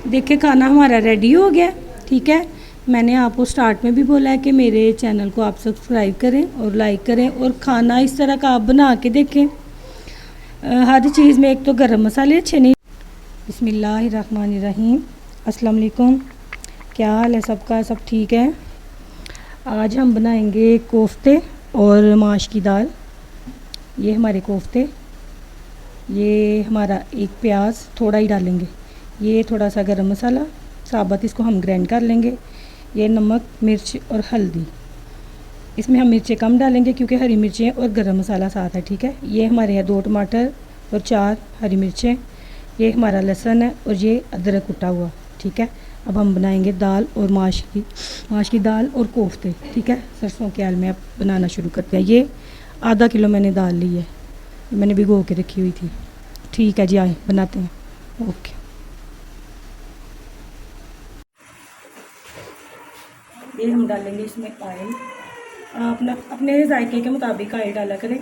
देखिए खाना हमारा रेडी हो गया। ठीक है, मैंने आपको स्टार्ट में भी बोला है कि मेरे चैनल को आप सब्सक्राइब करें और लाइक करें और खाना इस तरह का आप बना के देखें। हर चीज़ में एक तो गरम मसाले अच्छे नहीं। बिस्मिल्लाहिर्रहमानिर्रहीम। अस्सलाम वालेकुम। क्या हाल है सबका? सब ठीक है। आज हम बनाएंगे कोफ्ते और माश की दाल। ये हमारे कोफ्ते, ये हमारा एक प्याज थोड़ा ही डालेंगे, ये थोड़ा सा गरम मसाला साबुत, इसको हम ग्राइंड कर लेंगे। ये नमक, मिर्च और हल्दी, इसमें हम मिर्चें कम डालेंगे क्योंकि हरी मिर्चें और गरम मसाला साथ है। ठीक है, ये हमारे यहाँ 2 टमाटर और 4 हरी मिर्चें, ये हमारा लहसुन है और ये अदरक कुटा हुआ। ठीक है, अब हम बनाएंगे दाल और माश की दाल और कोफ्ते। ठीक है, सरसों के आल में अब बनाना शुरू करते हैं। ये आधा किलो मैंने दाल ली है, मैंने भिगो के रखी हुई थी। ठीक है जी, आए बनाते हैं। ओके। ये हम डालेंगे इसमें ऑयल। अपना अपने जायके के मुताबिक ऑयल डाला करें,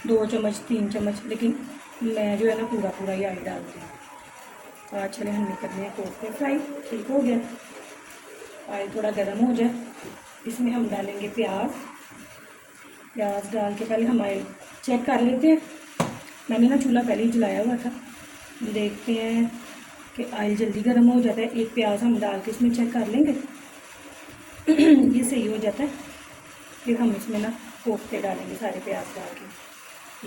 2 चम्मच 3 चम्मच, लेकिन मैं जो है ना पूरा ही ऑयल डालती हूँ। तो आज चले हम करने हैं कोफ्ते फ्राई। ठीक हो गया, ऑयल थोड़ा गर्म हो जाए, इसमें हम डालेंगे प्याज डाल के पहले हम ऑयल चेक कर लेते हैं। मैंने ना चूल्हा पहले ही जलाया हुआ था, देखते हैं कि ऑयल जल्दी गर्म हो जाता है। एक प्याज हम डाल के इसमें चेक कर लेंगे ये सही हो जाता है। फिर हम इसमें ना कोफ्ते डालेंगे, सारे प्याज डाल के।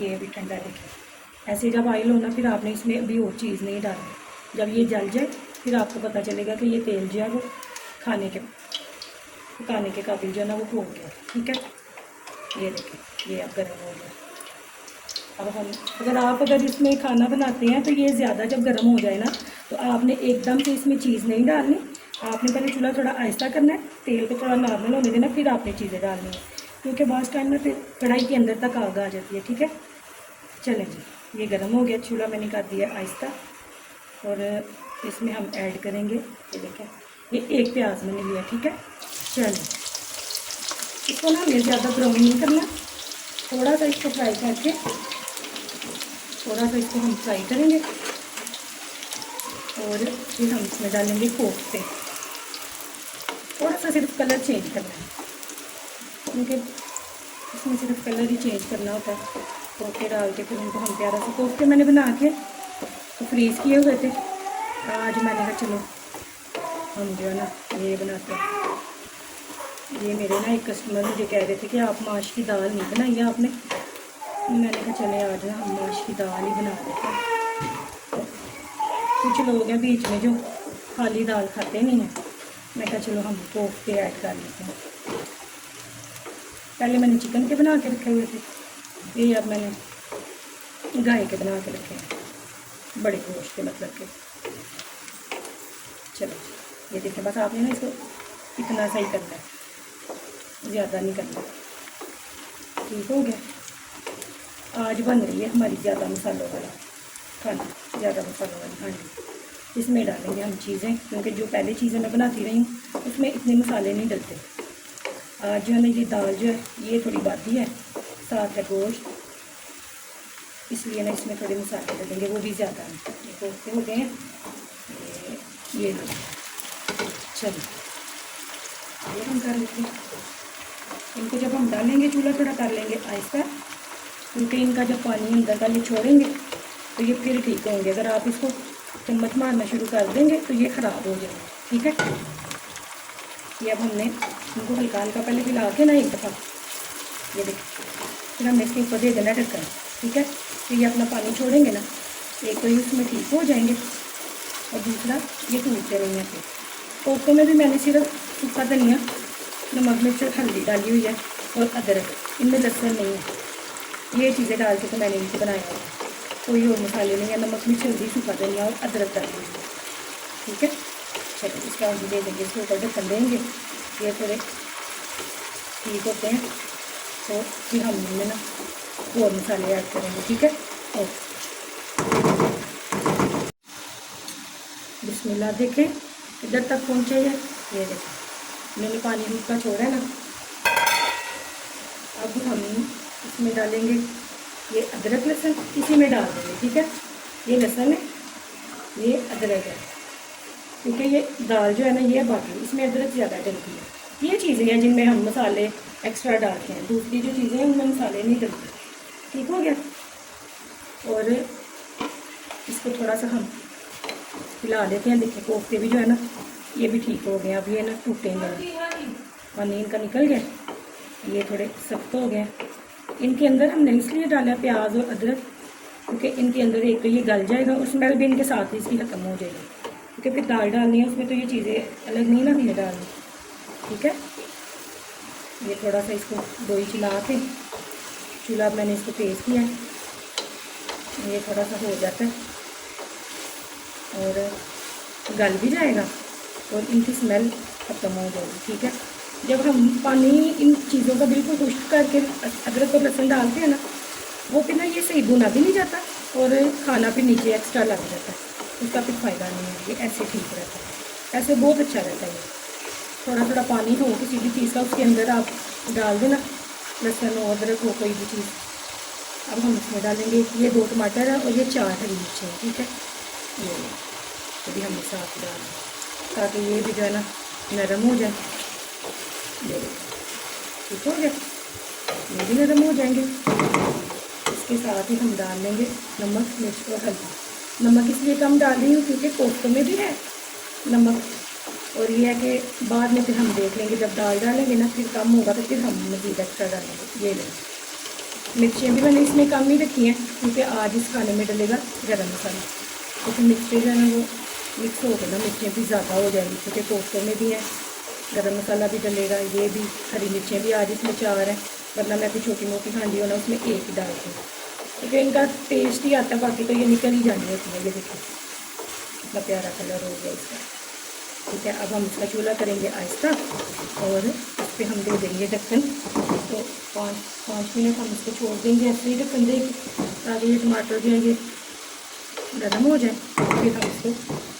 ये भी ठंडा देखें। ऐसे जब ऑयल होना फिर आपने इसमें अभी और चीज़ नहीं डालनी। जब ये जल जाए फिर आपको पता चलेगा कि ये तेल जो है वो पकाने के काबिल जो है ना वो हो गया। ठीक है, ये देखें, ये अब गर्म हो गया। अब हम अगर इसमें खाना बनाते हैं तो ये ज़्यादा जब गर्म हो जाए ना तो आपने एकदम से इसमें चीज़ नहीं डालनी। आपने पहले चूल्हा थोड़ा आहिस्ता करना है, तेल को थोड़ा नॉर्मल होने देना, फिर आपने चीज़ें डालनी है, क्योंकि बाद टाइम में फिर कढ़ाई के अंदर तक आग आ जाती है। ठीक है, चलें जी, ये गर्म हो गया। चूल्हा मैंने कर दिया आहिस्ता और इसमें हम ऐड करेंगे, ये देखें, ये एक प्याज मैंने लिया। ठीक है, चलें, इसको ना हमें ज़्यादा ब्राउन नहीं करना, थोड़ा सा इसको फ्राई करके हम फ्राई करेंगे और फिर हम इसमें डालेंगे कोफ्ते। थोड़ा सा सिर्फ कलर चेंज करना है, क्योंकि इसमें सिर्फ कलर ही चेंज करना होता है। कोफ्ते डाल के फिर उनको हम प्यारा सा, कोफ्ते मैंने बना के तो फ्रीज़ किए हुए थे। आज मैंने कहा चलो हम जो है ना ये बनाते हैं। ये मेरे ना एक कस्टमर मुझे कह रहे थे कि आप माश की दाल नहीं बनाई है आपने। मैंने कहा चले आज ना हम माश की दाल ही बना देते हैं। कुछ लोग हैं बीच में जो खाली दाल खाते नहीं हैं, मैं कहा चलो हम कोफ्ते ऐड कर लेते हैं। पहले मैंने चिकन के बना के रखे हुए थे, ये अब मैंने गाय के बना के रखे हैं, बड़े गोश्त के मतलब के। चलो ये देखें, बस आपने ना इसको इतना सही करना है, ज़्यादा नहीं करना। ठीक हो गया। आज बन रही है हमारी ज़्यादा मसालों वाला खाना, ज़्यादा मसालों वाली खाना। इसमें डालेंगे हम चीज़ें, क्योंकि जो पहले चीज़ें मैं बनाती रही हूँ उसमें इतने मसाले नहीं डलते। आज जो है ना ये दाल जो है ये थोड़ी बादी है, साथ है गोश्त, इसलिए ना इसमें थोड़े मसाले डलेंगे, वो भी ज़्यादा हैं। ये कोफ्ते हो गए हैं, ये चलो ये हम कर लेते हैं। इनको जब हम डालेंगे चूल्हा थोड़ा कर लेंगे आहिस्ता, क्योंकि इनका जब पानी अंदर का छोड़ेंगे तो ये फिर ठीक होंगे। अगर आप इसको चम्मच मारना शुरू कर देंगे तो ये ख़राब हो जाएगा। ठीक है, ये अब हमने इनको हल्का हल्का पहले हिला के ना एक दफ़ा, ये देखिए, फिर हमने इसके ऊपर दे देना ढक्कन। ठीक है, फिर ये अपना पानी छोड़ेंगे ना, एक तो इसमें ठीक हो जाएंगे और दूसरा ये टूटते नहीं हैं। फिर कोफ्तों में भी मैंने सिर्फ सूखा धनिया, नमक, मिर्च और हल्दी डाली हुई है और अदरक, इनमें लहसुन नहीं है। ये चीज़ें डाल के तो मैंने इनको बनाया है, कोई और मसाले नहीं है, नमक, मिर्च, हल्दी, सूखा धनिया और अदरक डाल देंगे। ठीक है, चलो इसका हम दे देंगे, इसके ऊपर ढक्कन देंगे। ये थोड़े ठीक होते हैं तो फिर हम इनमें ना और मसाले ऐड करेंगे। ठीक है, ओके, बिस्मिल्लाह। देखें इधर तक पहुँचे हैं, ये देखें मैंने पानी हल्का छोड़ा है ना। अब हम इसमें डालेंगे ये अदरक लहसुन, इसी में डाल देंगे। ठीक है, ये लहसुन है, ये अदरक है, क्योंकि ये दाल जो है ना ये बाकी इसमें अदरक ज़्यादा डलती है। ये चीज़ें हैं जिनमें हम मसाले एक्स्ट्रा डालते हैं, दूसरी जो चीज़ें हैं उनमें मसाले नहीं डलते। ठीक हो गया। और इसको थोड़ा सा हम हिला देते हैं। देखिए कोफ्ते भी जो है ना ये भी ठीक हो गए। अब ये ना टूटेंगे, पानी इनका निकल गया, ये थोड़े सख्त हो गए। इनके अंदर हमने इसलिए डाला प्याज और अदरक क्योंकि इनके अंदर एक तो ये गल जाएगा और स्मेल भी इनके साथ ही इसकी ख़त्म हो जाएगी, क्योंकि फिर दाल डालनी है उसमें तो ये चीज़ें अलग नहीं ना हमने डालनी। ठीक है। ये थोड़ा सा इसको दो ही चला के चूल्हा मैंने इसको तेज़ किया है, ये थोड़ा सा हो जाता है और गल भी जाएगा और इनकी स्मेल ख़त्म हो जाएगी। ठीक है। जब हम पानी इन चीज़ों का बिल्कुल खुश्क करके अदरक और लहसुन डालते हैं ना, वो फिर ना ये सही भुना भी नहीं जाता और खाना फिर नीचे एक्स्ट्रा लग जाता है, उसका फिर फ़ायदा नहीं है। ये ऐसे ठीक रहता है, ऐसे बहुत अच्छा रहता है। ये थोड़ा थोड़ा पानी हो किसी भी चीज़ का उसके अंदर आप डाल देना, लहसुन और अदरक हो कोई भी चीज़। अब हम इसमें डालेंगे ये 2 टमाटर है और ये 4 हरी मिर्च है। ठीक है। ये अभी हम साथ डाल ताकि ये भी जो है ना नरम हो जाए। ये ठीक हो गया, ये भी नरम हो जाएंगे। इसके साथ ही हम डाल लेंगे नमक, मिर्च और हल्दी। नमक इसलिए कम डाल रही हूँ क्योंकि कोफ्तों में भी है नमक, और ये है कि बाद में फिर हम देख लेंगे जब दाल डालेंगे ना, फिर कम होगा तो फिर हम मज़ीद एक्स्ट्रा डालेंगे। ये लेंगे मिर्चें भी मैंने इसमें कम ही रखी हैं क्योंकि आज इस खाने में डलेगा गरम मसाला, क्योंकि मिर्चें जो है ना वो मिक्स हो गए ना, मिर्चें भी ज़्यादा हो जाएंगी क्योंकि कोफ्तों में भी है गरम मसाला भी डलेगा। ये भी हरी मिर्चें भी आज इसमें 4 हैं, वरना मैं कोई छोटी मोटी हांडी हो ना उसमें 1 ही डालती हूँ क्योंकि इनका टेस्ट ही आता है, बाकी तो ये निकल ही जानी होती है। ये देखिए कितना प्यारा कलर हो गया इसका। ठीक है। अब हम इसका चूल्हा करेंगे आहिस्ता और इस पर हम दे देंगे ढक्कन। तो 5 मिनट हम इसको छोड़ देंगे, ऐसे ही ढक्कन देंगे ताकि ये टमाटर जो है ये गर्म हो जाए, फिर हम इसको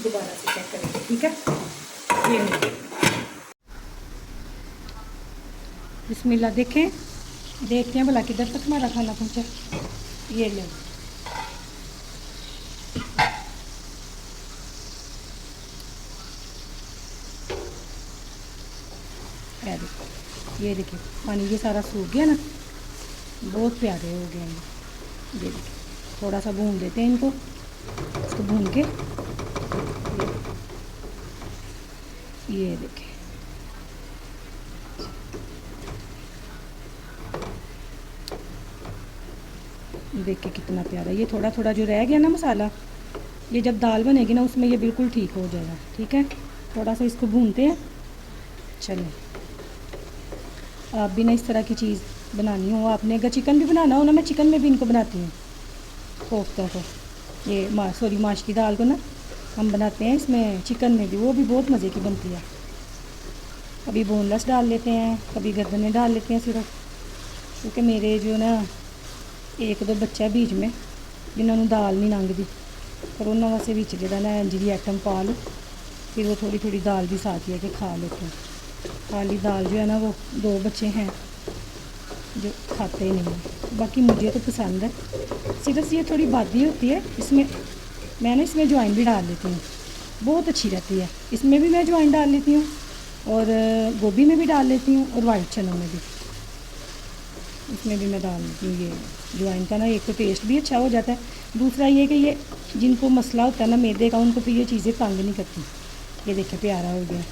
दोबारा से चेक करेंगे। ठीक है। ये बिस्मिल्लाह देखें, देखते हैं भला किधर तक हमारा खाना पहुँचा। ये लें ये देखिए पानी ये सारा सूख गया ना, बहुत प्यारे हो गए हैं। ये देखिए थोड़ा सा भून देते हैं इनको, इसको भून के ये देखिए देखिए कितना प्यारा। ये थोड़ा थोड़ा जो रह गया ना मसाला, ये जब दाल बनेगी ना उसमें ये बिल्कुल ठीक हो जाएगा। ठीक है। थोड़ा सा इसको भूनते हैं। चलें, आप भी ना इस तरह की चीज़ बनानी हो, आपने अगर चिकन भी बनाना हो ना, मैं चिकन में भी इनको बनाती हूँ कोफ्तों को। ये माश की दाल को ना हम बनाते हैं इसमें चिकन में भी, वो भी बहुत मज़े की बनती है। कभी बोनलेस डाल लेते हैं, कभी गर्दनें डाल लेते हैं सिर्फ, क्योंकि मेरे जो ना 1-2 बच्चा बीच में जिन्होंने दाल नहीं लंघदी, पर उन्होंने वास्ते बिच जो ना जी आइटम पा लो, फिर वो थोड़ी थोड़ी दाल भी साथ ही है कि खा लेते हैं। खाली दाल जो है ना वो 2 बच्चे हैं जो खाते ही नहीं हैं, बाकी मुझे तो पसंद है। सिर्फ ये थोड़ी बादी होती है इसमें, मैं ना इसमें अजवाइन भी डाल लेती हूँ, बहुत अच्छी रहती है। इसमें भी मैं अजवाइन डाल लेती हूँ और गोभी में भी डाल लेती हूँ और वाइट चनों में भी, इसमें भी मैं डाल लेती हूँ। ये अजवाइन का ना एक तो टेस्ट भी अच्छा हो जाता है, दूसरा ये कि ये जिनको मसला होता है ना मैदे का, उनको तो ये चीज़ें तंग नहीं करती। ये देखिए प्यारा हो गया।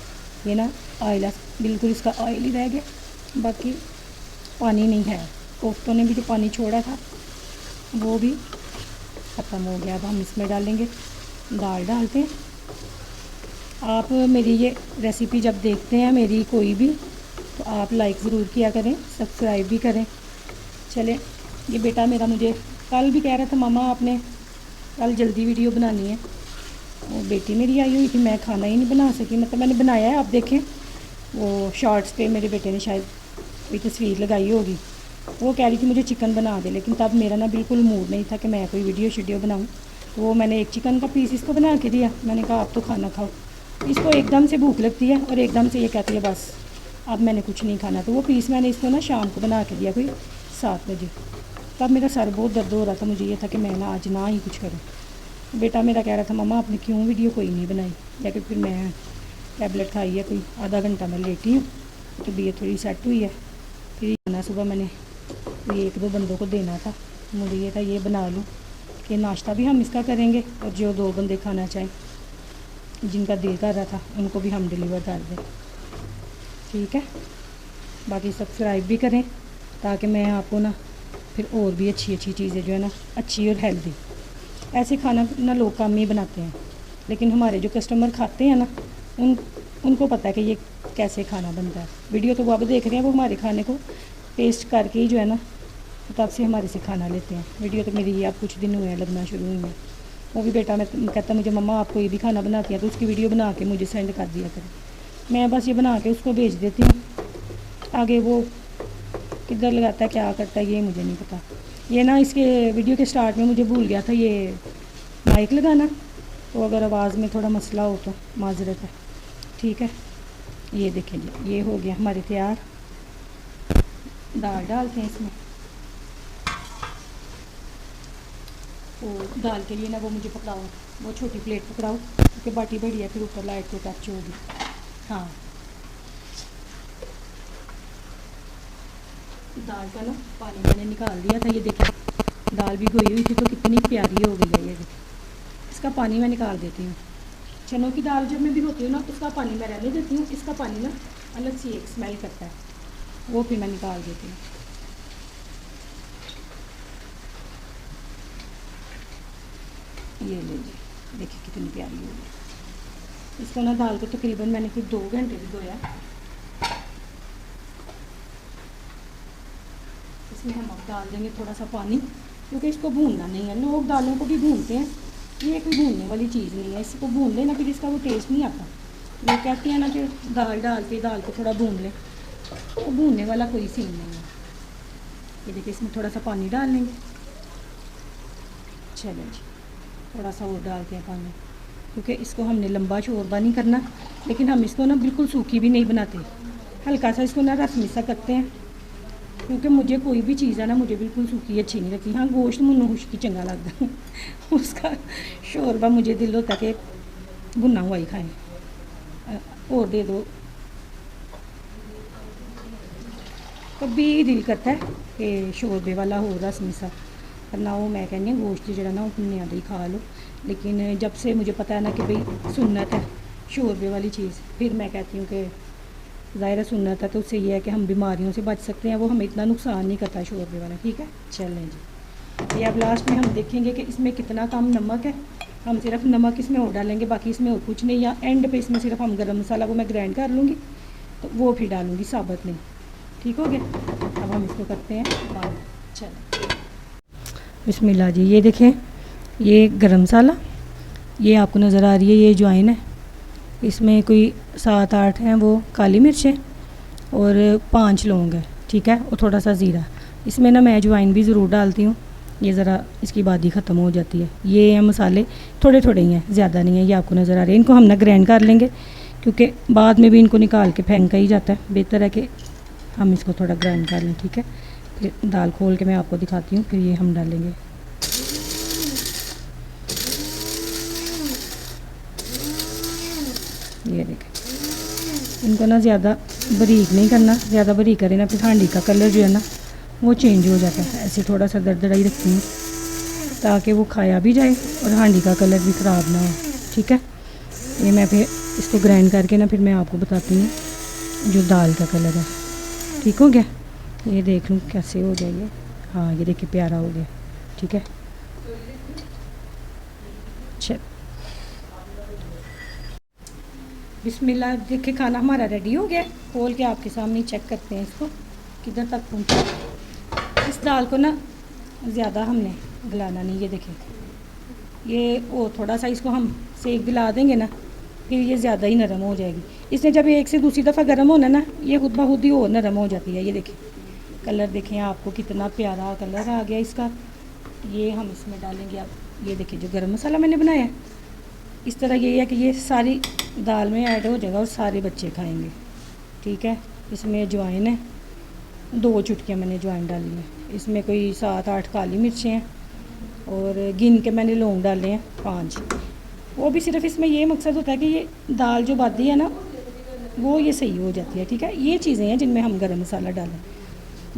ये ना ऑयल बिल्कुल इसका ऑयल ही रह गया, बाकी पानी नहीं है। कोफ्तों ने भी जो पानी छोड़ा था वो भी ख़त्म हो गया। अब हम इसमें डालेंगे दाल। डालते हैं। आप मेरी ये रेसिपी जब देखते हैं मेरी कोई भी, तो आप लाइक ज़रूर किया करें, सब्सक्राइब भी करें। चलें, ये बेटा मेरा मुझे कल भी कह रहा था मामा आपने कल जल्दी वीडियो बनानी है। वो बेटी मेरी आई हुई थी, मैं खाना ही नहीं बना सकी, मतलब मैंने बनाया है, आप देखें वो शॉर्ट्स पे मेरे बेटे ने शायद कोई तस्वीर लगाई होगी। वो कह रही थी मुझे चिकन बना दे, लेकिन तब मेरा ना बिल्कुल मूड नहीं था कि मैं कोई वीडियो बनाऊँ। तो वो मैंने एक चिकन का पीस इसको बना के दिया, मैंने कहा आप तो खाना खाओ। इसको एकदम से भूख लगती है और एकदम से ये कहती है बस अब मैंने कुछ नहीं खाना। तो वो पीस मैंने इसको ना शाम को बना के दिया कोई 7 बजे। तब मेरा सर बहुत दर्द हो रहा था, मुझे ये था कि मैं ना आज ना ही कुछ करूँ। बेटा मेरा कह रहा था मम्मा आपने क्यों वीडियो कोई नहीं बनाई, लेकिन फिर मैं टैबलेट खाई है, कोई आधा घंटा मैं लेटी हूँ, तबीयत थोड़ी सेट हुई है। फिर खाना सुबह मैंने ये 1-2 बंदों को देना था, मुझे ये था ये बना लूँ कि नाश्ता भी हम इसका करेंगे और जो 2 बंदे खाना चाहें, जिनका दिल कर रहा था उनको भी हम डिलीवर कर दें। ठीक है, बाकी सब्सक्राइब भी करें ताकि मैं आपको ना फिर और भी अच्छी चीज़ें जो है ना अच्छी और हेल्दी, ऐसे खाना ना लोग कम ही बनाते हैं, लेकिन हमारे जो कस्टमर खाते हैं ना उनको पता है कि ये कैसे खाना बनता है। वीडियो तो वो अब देख रहे हैं, वो हमारे खाने को टेस्ट करके ही जो है ना तब से हमारे से खाना लेते हैं। वीडियो तो मेरी ये अब कुछ दिन हुए हैं लगना शुरू हुई है। वो भी बेटा मैं कहता मुझे मम्मा आप कोई भी खाना बनाती है तो उसकी वीडियो बना के मुझे सेंड कर दिया करें, मैं बस ये बना के उसको भेज देती हूँ। आगे वो किधर लगाता है क्या करता है ये मुझे नहीं पता। ये ना इसके वीडियो के स्टार्ट में मुझे भूल गया था ये माइक लगाना, तो अगर आवाज़ में थोड़ा मसला हो तो माजरत है। ठीक है, ये देखें जी ये हो गया हमारे तैयार। दाल डालते हैं इसमें, तो दाल के लिए ना वो मुझे पकड़ाओ, वो छोटी प्लेट पकड़ाओ क्योंकि बाटी बड़ी है, फिर ऊपर लाइट को टच होगी। हाँ, दाल का ना पानी मैंने निकाल दिया था, ये देखिए दाल भी गोई हुई थी तो कितनी प्यारी हो गई है। ये देखिए इसका पानी मैं निकाल देती हूँ। चनों की दाल जब मैं भिगोती हूँ ना उसका पानी मैं रहने देती हूँ, इसका पानी ना अलग सी एक स्मेल करता है, वो फिर मैं निकाल देती हूँ। ये लीजिए देखिए कितनी प्यारी हो गई। इसको ना दाल को तकरीबन मैंने फिर 2 घंटे भिगोया। इसमें हम अब डाल देंगे थोड़ा सा पानी, क्योंकि इसको भूनना नहीं है। लोग दालों को भी भूनते हैं, ये कोई भूनने वाली चीज़ नहीं है। इसको भून लेना फिर इसका वो टेस्ट नहीं आता। लोग कहते हैं ना कि दाल डाल के दाल को थोड़ा भून लें, तो भूनने वाला कोई सीन नहीं है। ये देखिए इसमें थोड़ा सा पानी डाल लेंगे। चलो जी थोड़ा सा और डालते हैं पानी, क्योंकि इसको हमने लंबा शोरबा नहीं करना, लेकिन हम इसको ना बिल्कुल सूखी भी नहीं बनाते, हल्का सा इसको ना रस मिसा करते हैं, क्योंकि मुझे कोई भी चीज़ है ना मुझे बिल्कुल सूखी अच्छी नहीं लगती। हाँ गोश्त मुन्नू खुश्की चंगा लगता है उसका शोरबा मुझे दिल होता कि भुना हुआ ही खाएं। और दे दो, कभी दिल करता है कि शोरबे वाला हो रस मिसा करना, वो मैं कहनी हूँ गोश्त जो ना वो भुनिया ही खा लो। लेकिन जब से मुझे पता है ना कि भाई सुन्नत है शोरबे वाली चीज़, फिर मैं कहती हूँ कि ज़ाहिर सुन्नत है तो उससे ये है कि हम बीमारियों से बच सकते हैं, वो हमें इतना नुकसान नहीं करता शोरबे वाला। ठीक है, चलें जी। ये अब लास्ट में हम देखेंगे कि इसमें कितना कम नमक है, हम सिर्फ नमक इसमें और डालेंगे, बाकी इसमें और कुछ नहीं। या एंड पे इसमें सिर्फ हम गरम मसाला वो मैं ग्राइंड कर लूँगी तो वो फिर डालूँगी साबुत नहीं। ठीक हो गया, अब हम इसको करते हैं बंद। चलो बिस्मिल्लाह जी। ये देखें ये गरम मसाला, ये आपको नज़र आ रही है ये अजवाइन है, इसमें कोई 7-8 हैं वो काली मिर्चें और 5 लौंग है। ठीक है, और थोड़ा सा ज़ीरा। इसमें ना मैं अजवाइन भी ज़रूर डालती हूँ, ये ज़रा इसकी बादी ख़त्म हो जाती है। ये हैं मसाले, थोड़े थोड़े ही हैं, ज़्यादा नहीं है, ये आपको नज़र आ रहे हैं। इनको हम ना ग्राइंड कर लेंगे क्योंकि बाद में भी इनको निकाल के फेंका ही जाता है, बेहतर है कि हम इसको थोड़ा ग्राइंड कर लें। ठीक है, फिर दाल खोल के मैं आपको दिखाती हूँ, फिर ये हम डालेंगे। ये देखें, इनको ना ज़्यादा बारीक नहीं करना, ज़्यादा बारीक करें ना फिर हांडी का कलर जो है ना वो चेंज हो जाता है। ऐसे थोड़ा सा दरदरा ही रखती हूँ ताकि वो खाया भी जाए और हांडी का कलर भी ख़राब ना हो। ठीक है, ये मैं फिर इसको ग्राइंड करके ना फिर मैं आपको बताती हूँ जो दाल का कलर है। ठीक हो गया, ये देख लूँ कैसे हो जाएगी। हाँ ये देखिए प्यारा हो गया। ठीक है, चल बिस्मिल्लाह। देखिए खाना हमारा रेडी हो गया, खोल के आपके सामने चेक करते हैं इसको किधर तक पहुँचा। इस दाल को ना ज़्यादा हमने गलाना नहीं, ये देखें ये और थोड़ा सा इसको हम सेक दिला देंगे ना फिर ये ज़्यादा ही नरम हो जाएगी। इसने जब एक से दूसरी दफ़ा गर्म होना ना ये खुद ब खुद ही और नरम हो जाती है। ये देखें कलर देखें आपको कितना प्यारा कलर आ गया इसका। ये हम इसमें डालेंगे अब, ये देखिए जो गरम मसाला मैंने बनाया है, इस तरह ये है कि ये सारी दाल में ऐड हो जाएगा और सारे बच्चे खाएंगे। ठीक है, इसमें अजवाइन है, 2 चुटकियाँ मैंने अजवाइन डाली है, इसमें कोई 7-8 काली मिर्चें हैं और गिन के मैंने लौंग डाले हैं 5। वो भी सिर्फ इसमें ये मकसद होता है कि ये दाल जो बादी है ना वो ये सही हो जाती है, ठीक है। ये चीज़ें हैं जिनमें हम गरम मसाला डालें।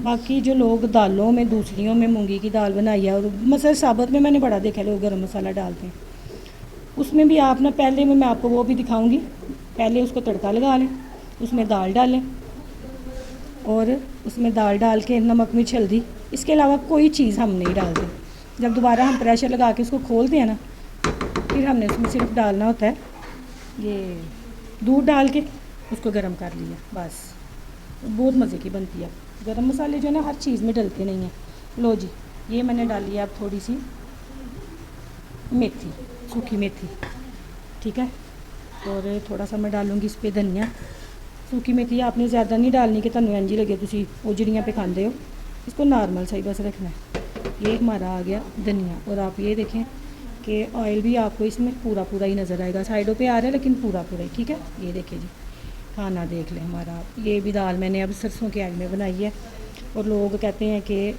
बाकी जो लोग दालों में दूसरियों में मूंगी की दाल बनाई है, और मसल साबुत में मैंने बड़ा देखा लोग गरम मसाला डालते हैं, उसमें भी आप ना पहले में मैं आपको वो भी दिखाऊंगी। पहले उसको तड़का लगा लें, उसमें दाल डालें और उसमें दाल डाल के नमक मिर्च हल्दी, इसके अलावा कोई चीज़ हम नहीं डालते। जब दोबारा हम प्रेशर लगा के उसको खोलते हैं ना, फिर हमने उसमें सिर्फ डालना होता है ये दूध डाल के उसको गर्म कर लिया, बस। बहुत मज़े की बनती है। गरम मसाले जो है ना हर चीज़ में डलते नहीं हैं। लो जी, ये मैंने डाली है अब थोड़ी सी मेथी, सूखी मेथी, ठीक है। और थोड़ा सा मैं डालूँगी इस पर धनिया। सूखी मेथी आपने ज़्यादा नहीं डालनी कि तन्नू इंजी लगे तुसी उजड़ियाँ पे खाते हो, इसको नॉर्मल सही बस रखना है। ये हमारा आ गया धनिया। और आप ये देखें कि ऑयल भी आपको इसमें पूरा पूरा ही नज़र आएगा, साइडों पे आ रहा है लेकिन पूरा पूरा ही, ठीक है। ये देखिए जी, खाना देख लें हमारा। ये भी दाल मैंने अब सरसों के आग में बनाई है। और लोग कहते हैं कि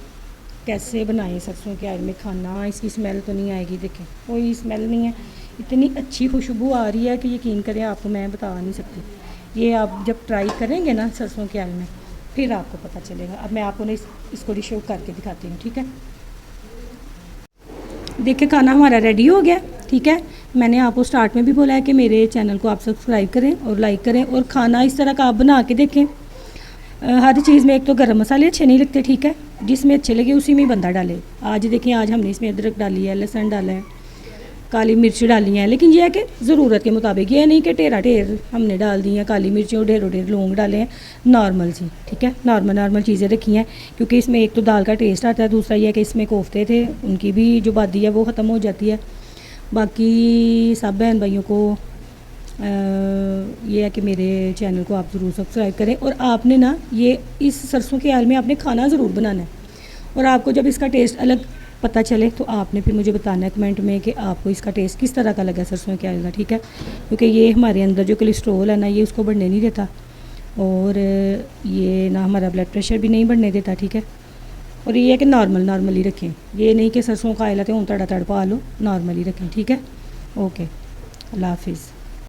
कैसे बनाएं सरसों के आग में खाना, इसकी स्मेल तो नहीं आएगी। देखें कोई स्मेल नहीं है, इतनी अच्छी खुशबू आ रही है कि यकीन करें आपको मैं बता नहीं सकती। ये आप जब ट्राई करेंगे ना सरसों के आग में फिर आपको पता चलेगा। अब मैं आपको इसको डिश आउट करके दिखाती हूँ, ठीक है। देखिए खाना हमारा रेडी हो गया, ठीक है। मैंने आपको स्टार्ट में भी बोला है कि मेरे चैनल को आप सब्सक्राइब करें और लाइक करें। और खाना इस तरह का आप बना के देखें। हर चीज़ में एक तो गरम मसाले अच्छे नहीं लगते, ठीक है। जिसमें अच्छे लगे उसी में ही बंदा डाले। आज देखिए आज हमने इसमें अदरक डाली है, लहसुन डाला है, काली मिर्च डाली हैं, लेकिन यह है कि ज़रूरत के मुताबिक। ये नहीं कि ढेरा ढेर हमने डाल दी हैं काली मिर्च और ढेरों ढेर लौंग डाले हैं, नॉर्मल सी, ठीक है। नॉर्मल चीज़ें रखी हैं क्योंकि इसमें एक तो दाल का टेस्ट आता है, दूसरा यह है कि इसमें कोफ्ते थे, उनकी भी जो बादी है वो ख़त्म हो जाती है। बाकी सब बहन भाइयों को ये है कि मेरे चैनल को आप ज़रूर सब्सक्राइब करें। और आपने ना ये इस सरसों के आल में आपने खाना ज़रूर बनाना है। और आपको जब इसका टेस्ट अलग पता चले तो आपने फिर मुझे बताना है कमेंट में कि आपको इसका टेस्ट किस तरह का लगा सरसों के आल का, ठीक है। क्योंकि ये हमारे अंदर जो कोलेस्ट्रॉल है ना ये उसको बढ़ने नहीं देता, और ये ना हमारा ब्लड प्रेशर भी नहीं बढ़ने देता, ठीक है। और ये है कि नॉर्मल ही रखें, ये नहीं कि सरसों का आयल है तो तड़ा तड़ पा लो, नॉर्मल ही रखें, ठीक है। ओके, अल्लाह हाफिज़।